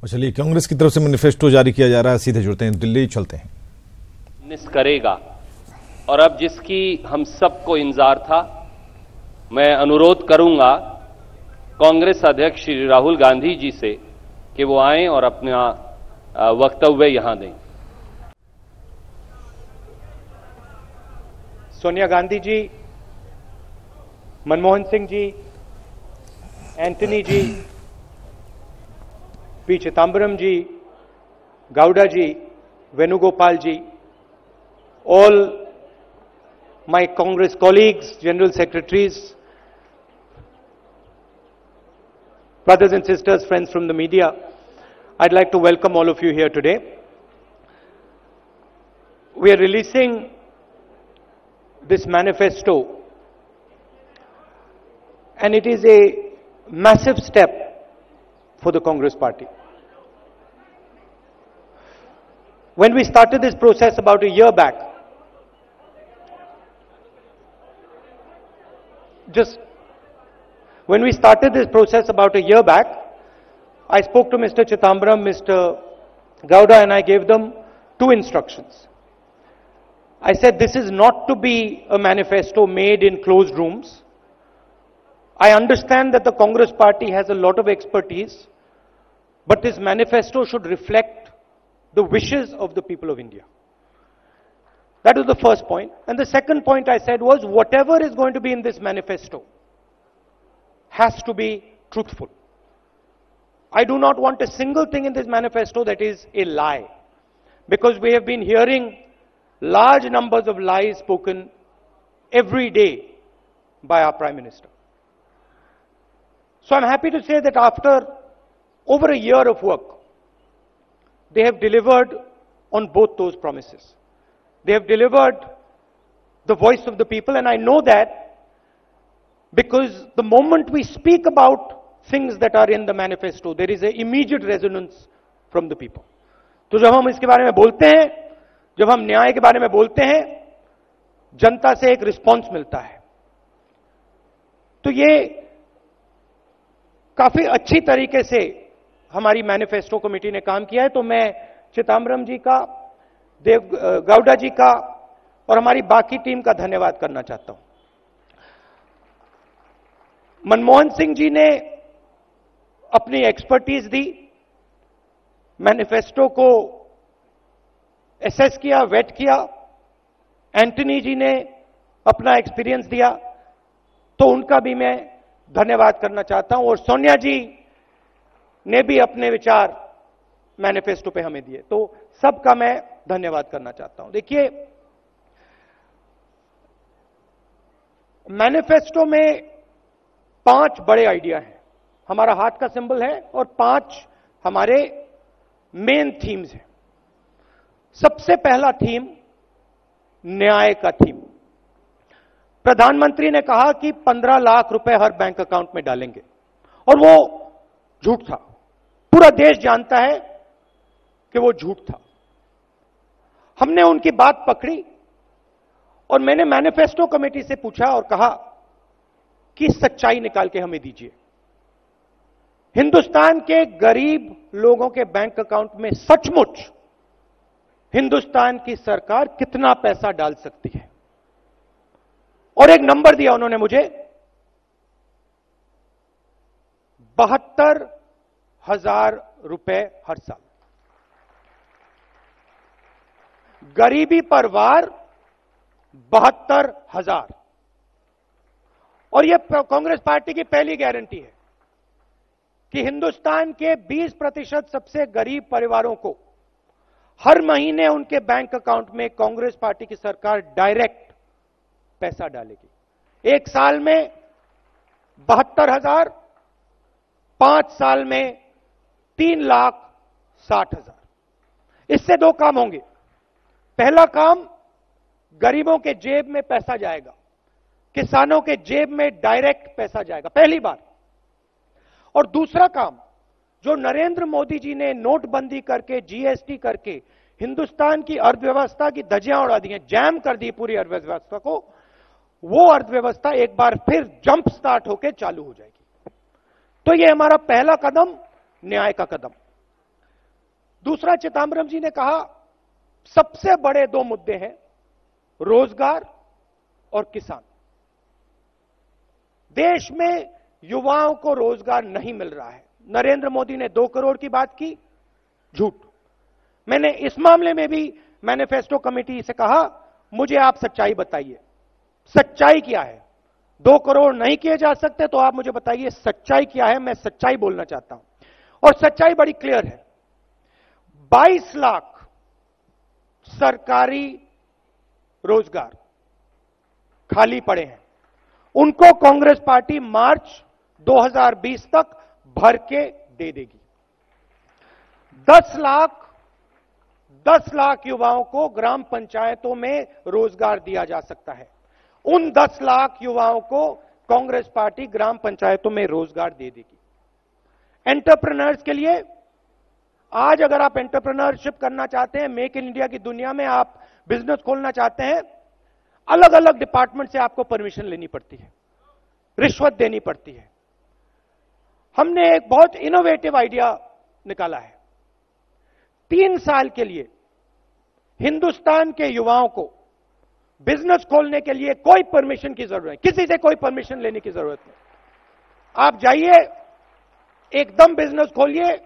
और चलिए, कांग्रेस की तरफ से मैनिफेस्टो जारी किया जा रहा है, सीधे जुड़ते हैं, दिल्ली चलते हैं। करेगा और अब जिसकी हम सबको इंतजार था, मैं अनुरोध करूंगा कांग्रेस अध्यक्ष श्री राहुल गांधी जी से कि वो आएं और अपना वक्तव्य यहां दें। Sonia Gandhi ji, Manmohan Singh ji, Antony ji, P Chidambaram ji, Gowda ji, Venugopal ji, all my Congress colleagues, general secretaries, brothers and sisters, friends from the media, I'd like to welcome all of you here today. We are releasing this manifesto, and it is a massive step for the Congress party. When we started this process about a year back, I spoke to Mr. Chidambaram, Mr. Gowda, and I gave them two instructions. I said this is not to be a manifesto made in closed rooms. I understand that the Congress party has a lot of expertise, but this manifesto should reflect the wishes of the people of India. That was the first point. And the second point I said was, whatever is going to be in this manifesto has to be truthful. I do not want a single thing in this manifesto that is a lie, because we have been hearing large numbers of lies spoken every day by our Prime Minister. So I'm happy to say that after over a year of work, they have delivered on both those promises. They have delivered the voice of the people, and I know that because the moment we speak about things that are in the manifesto, there is an immediate resonance from the people. तो जब हम इसके बारे में बोलते हैं, जब हम न्याय के बारे में बोलते हैं, जनता से एक रिस्पांस मिलता है। तो ये काफी अच्छी तरीके से हमारी मैनिफेस्टो कमेटी ने काम किया है। तो मैं चिदम्बरम जी का, गौडा जी का और हमारी बाकी टीम का धन्यवाद करना चाहता हूं। मनमोहन सिंह जी ने अपनी एक्सपर्टीज दी, मैनिफेस्टो को एसेस किया, वेट किया। एंटनी जी ने अपना एक्सपीरियंस दिया, तो उनका भी मैं धन्यवाद करना चाहता हूं। और सोनिया जी ने भी अपने विचार मैनिफेस्टो पे हमें दिए, तो सबका मैं धन्यवाद करना चाहता हूं। देखिए, मैनिफेस्टो में 5 बड़े आइडिया हैं। हमारा हाथ का सिंबल है और 5 हमारे मेन थीम्स हैं। सबसे पहला थीम न्याय का थीम। प्रधानमंत्री ने कहा कि 15 लाख रुपए हर बैंक अकाउंट में डालेंगे, और वो झूठ था। पूरा देश जानता है कि वो झूठ था। हमने उनकी बात पकड़ी और मैंने मैनिफेस्टो कमेटी से पूछा और कहा कि सच्चाई निकाल के हमें दीजिए। हिंदुस्तान के गरीब लोगों के बैंक अकाउंट में सचमुच हिंदुस्तान की सरकार कितना पैसा डाल सकती है? और एक नंबर दिया उन्होंने मुझे, 72,000 रुपए हर साल। गरीबी पर वार 72,000। और यह कांग्रेस पार्टी की पहली गारंटी है कि हिंदुस्तान के 20% सबसे गरीब परिवारों को हर महीने उनके बैंक अकाउंट में कांग्रेस पार्टी की सरकार डायरेक्ट पैसा डालेगी। एक साल में 72,000, 5 साल में 3,60,000। इससे 2 काम होंगे। पहला काम, गरीबों के जेब में पैसा जाएगा, किसानों के जेब में डायरेक्ट पैसा जाएगा, पहली बार। और दूसरा काम, जो नरेंद्र मोदी जी ने नोटबंदी करके, जीएसटी करके हिंदुस्तान की अर्थव्यवस्था की धज्जियां उड़ा दी हैं, जैम कर दी पूरी अर्थव्यवस्था को, वो अर्थव्यवस्था एक बार फिर जंप स्टार्ट होकर चालू हो जाएगी। तो ये हमारा पहला कदम, न्याय का कदम। दूसरा, चिदंबरम जी ने कहा सबसे बड़े दो मुद्दे हैं, रोजगार और किसान। देश में युवाओं को रोजगार नहीं मिल रहा है। नरेंद्र मोदी ने 2 करोड़ की बात की, झूठ। मैंने इस मामले में भी मैनिफेस्टो कमेटी से कहा, मुझे आप सच्चाई बताइए, सच्चाई क्या है। 2 करोड़ नहीं किए जा सकते तो आप मुझे बताइए सच्चाई क्या है। मैं सच्चाई बोलना चाहता हूं और सच्चाई बड़ी क्लियर है। 22 लाख सरकारी रोजगार खाली पड़े हैं, उनको कांग्रेस पार्टी मार्च 2020 तक भर के दे देगी। 10 लाख युवाओं को ग्राम पंचायतों में रोजगार दिया जा सकता है। उन 10 लाख युवाओं को कांग्रेस पार्टी ग्राम पंचायतों में रोजगार दे देगी। एंटरप्रेन्योर्स के लिए, आज अगर आप एंटरप्रेन्योरशिप करना चाहते हैं, मेक इन इंडिया की दुनिया में आप बिजनेस खोलना चाहते हैं, अलग अलग डिपार्टमेंट से आपको परमिशन लेनी पड़ती है, रिश्वत देनी पड़ती है। हमने एक बहुत इनोवेटिव आइडिया निकाला है। 3 साल के लिए हिंदुस्तान के युवाओं को बिजनेस खोलने के लिए कोई परमिशन की जरूरत नहीं, किसी से कोई परमिशन लेने की जरूरत नहीं। आप जाइए, एकदम बिजनेस खोलिए,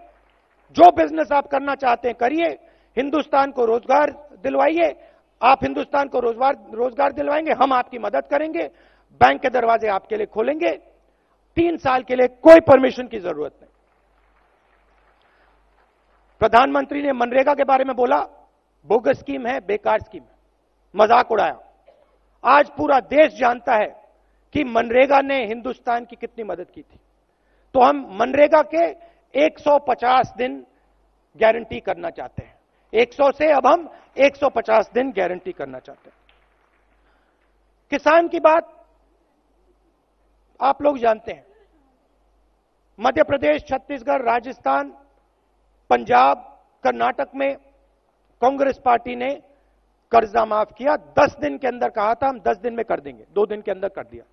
जो बिजनेस आप करना चाहते हैं करिए, हिंदुस्तान को रोजगार दिलवाइए। आप हिंदुस्तान को रोजगार दिलवाएंगे, हम आपकी मदद करेंगे, बैंक के दरवाजे आपके लिए खोलेंगे। 3 साल के लिए कोई परमिशन की जरूरत नहीं। प्रधानमंत्री ने मनरेगा के बारे में बोला, बोगस स्कीम है, बेकार स्कीम है, मजाक उड़ाया। आज पूरा देश जानता है कि मनरेगा ने हिंदुस्तान की कितनी मदद की थी। तो हम मनरेगा के 150 दिन गारंटी करना चाहते हैं। 100 से अब हम 150 दिन गारंटी करना चाहते हैं। किसान की बात आप लोग जानते हैं। मध्य प्रदेश, छत्तीसगढ़, राजस्थान, पंजाब, कर्नाटक में कांग्रेस पार्टी ने कर्जा माफ किया। 10 दिन के अंदर कहा था हम 10 दिन में कर देंगे, 2 दिन के अंदर कर दिया।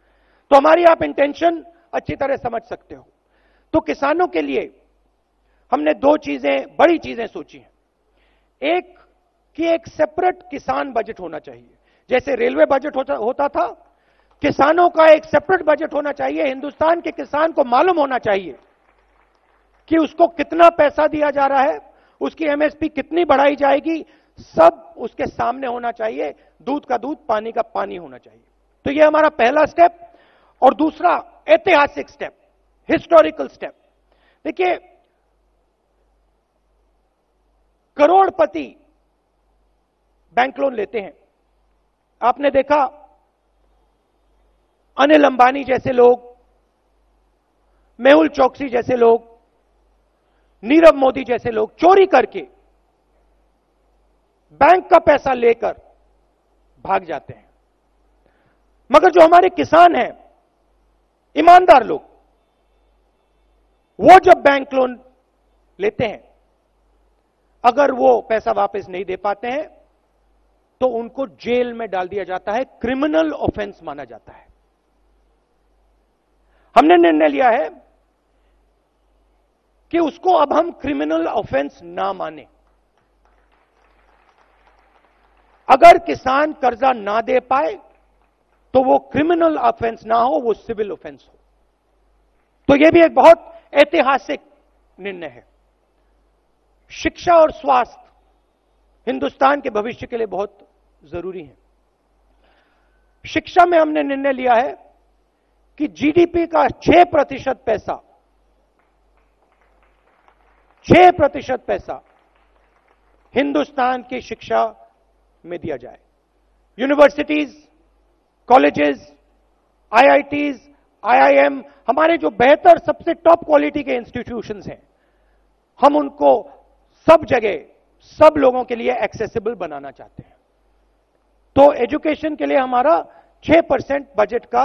तो हमारी आप इंटेंशन अच्छी तरह समझ सकते हो। तो किसानों के लिए हमने 2 चीजें, बड़ी चीजें सोची हैं। एक कि एक सेपरेट किसान बजट होना चाहिए, जैसे रेलवे बजट होता था, किसानों का एक सेपरेट बजट होना चाहिए। हिंदुस्तान के किसान को मालूम होना चाहिए कि उसको कितना पैसा दिया जा रहा है, उसकी एमएसपी कितनी बढ़ाई जाएगी, सब उसके सामने होना चाहिए। दूध का दूध, पानी का पानी होना चाहिए। तो यह हमारा पहला स्टेप। और दूसरा ऐतिहासिक स्टेप, हिस्टोरिकल स्टेप। देखिए, करोड़पति बैंक लोन लेते हैं। आपने देखा, अनिल अंबानी जैसे लोग, मेहुल चोकसी जैसे लोग, नीरव मोदी जैसे लोग चोरी करके बैंक का पैसा लेकर भाग जाते हैं। मगर जो हमारे किसान हैं, ईमानदार लोग, वो जब बैंक लोन लेते हैं, अगर वो पैसा वापस नहीं दे पाते हैं तो उनको जेल में डाल दिया जाता है, क्रिमिनल ऑफेंस माना जाता है। हमने निर्णय लिया है कि उसको अब हम क्रिमिनल ऑफेंस ना माने। अगर किसान कर्जा ना दे पाए तो वो क्रिमिनल ऑफेंस ना हो, वो सिविल ऑफेंस हो। तो यह भी एक बहुत ऐतिहासिक निर्णय है। शिक्षा और स्वास्थ्य हिंदुस्तान के भविष्य के लिए बहुत जरूरी है। शिक्षा में हमने निर्णय लिया है कि जीडीपी का 6% पैसा, 6% पैसा हिंदुस्तान की शिक्षा में दिया जाए। यूनिवर्सिटीज, कॉलेजेस, आईआईटीज, आईआईएम, हमारे जो बेहतर सबसे टॉप क्वालिटी के इंस्टीट्यूशंस हैं, हम उनको सब जगह, सब लोगों के लिए एक्सेसिबल बनाना चाहते हैं। तो एजुकेशन के लिए हमारा 6% बजट का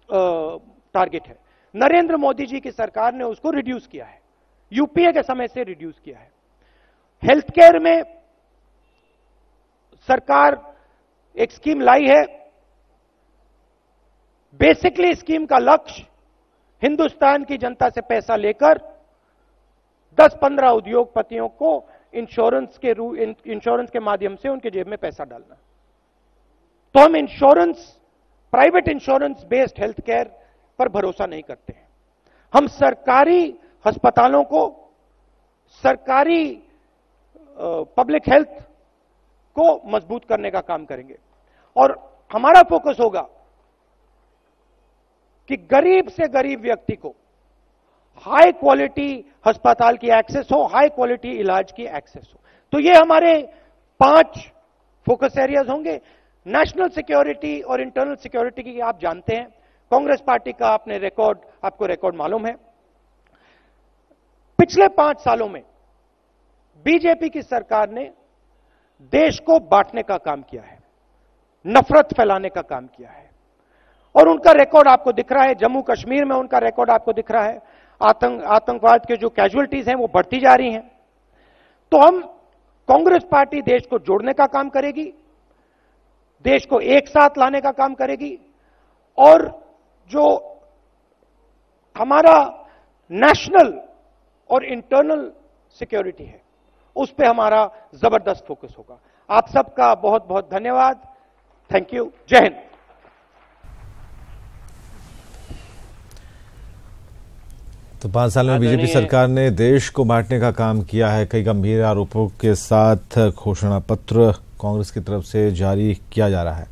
टारगेट है। नरेंद्र मोदी जी की सरकार ने उसको रिड्यूस किया है, यूपीए के समय से रिड्यूस किया है। हेल्थ केयर में सरकार एक स्कीम लाई है। बेसिकली स्कीम का लक्ष्य हिंदुस्तान की जनता से पैसा लेकर 10-15 उद्योगपतियों को इंश्योरेंस के माध्यम से उनके जेब में पैसा डालना। तो हम private insurance based health care पर भरोसा नहीं करते हैं। हम सरकारी अस्पतालों को, सरकारी पब्लिक हेल्थ को मजबूत करने का काम करेंगे और हमारा फोकस होगा कि गरीब से गरीब व्यक्ति को हाई क्वालिटी अस्पताल की एक्सेस हो, हाई क्वालिटी इलाज की एक्सेस हो। तो ये हमारे 5 फोकस एरियाज होंगे। नेशनल सिक्योरिटी और इंटरनल सिक्योरिटी की आप जानते हैं, कांग्रेस पार्टी का आपको रिकॉर्ड मालूम है। पिछले 5 सालों में बीजेपी की सरकार ने देश को बांटने का काम किया है, नफरत फैलाने का काम किया है और उनका रिकॉर्ड आपको दिख रहा है। जम्मू कश्मीर में उनका रिकॉर्ड आपको दिख रहा है। आतंकवाद के जो कैजुअलिटीज हैं वो बढ़ती जा रही हैं। तो हम कांग्रेस पार्टी देश को जोड़ने का काम करेगी, देश को एक साथ लाने का काम करेगी और जो हमारा नेशनल और इंटरनल सिक्योरिटी है उस पे हमारा जबरदस्त फोकस होगा। आप सबका बहुत बहुत धन्यवाद। Thank you. जय हिंद। तो 5 साल में बीजेपी सरकार ने देश को बांटने का काम किया है। कई गंभीर आरोपों के साथ घोषणा पत्र कांग्रेस की तरफ से जारी किया जा रहा है।